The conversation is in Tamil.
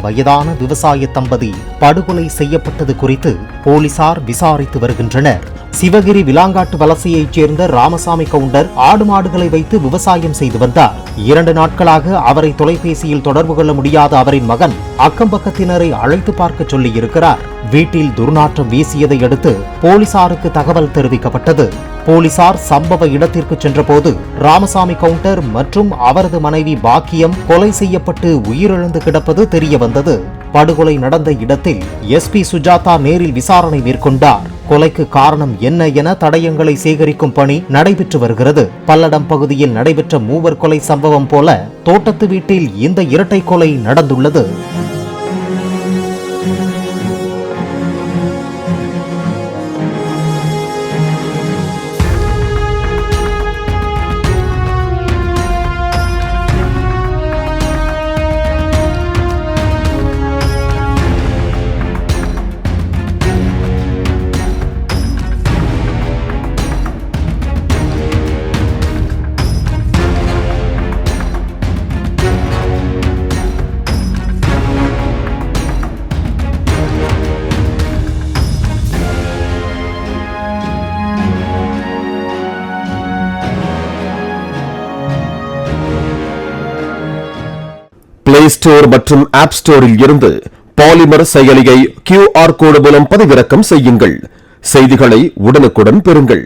வயதான விவசாய தம்பதி படுகொலை செய்யப்பட்டது குறித்து போலீசார் விசாரித்து வருகின்றனர். சிவகிரி விலாங்காட்டு வலசையைச் சேர்ந்த ராமசாமி கவுண்டர் ஆடு மாடுகளை வைத்து விவசாயம் செய்து வந்தார். 2 நாட்களாக அவரை தொலைபேசியில் தொடர்பு கொள்ள முடியாத அவரின் மகன் அக்கம்பக்கத்தினரை அழைத்து பார்க்க சொல்லியிருக்கிறார். வீட்டில் துர்நாற்றம் வீசியதை அடுத்து போலீசாருக்கு தகவல் தெரிவிக்கப்பட்டது. போலீசார் சம்பவ இடத்திற்கு சென்றபோது ராமசாமி கவுண்டர் மற்றும் அவரது மனைவி பாக்கியம் கொலை செய்யப்பட்டு உயிரிழந்து கிடப்பது தெரிய வந்தது. படுகொலை நடந்த இடத்தில் SP சுஜாதா நேரில் விசாரணை மேற்கொண்டார். கொலைக்கு காரணம் என்ன என தடயங்களை சேகரிக்கும் பணி நடைபெற்று வருகிறது. பல்லடம் பகுதியில் நடைபெற்ற மூவர் கொலை சம்பவம் போல தோட்டத்து வீட்டில் இந்த இரட்டை கொலை நடந்துள்ளது. பிளே ஸ்டோர் மற்றும் ஆப் ஸ்டோரில் இருந்து பாலிமர் செயலியை QR கோடு மூலம் பதிவிறக்கம் செய்யுங்கள். செய்திகளை உடனுக்குடன் பெறுங்கள்.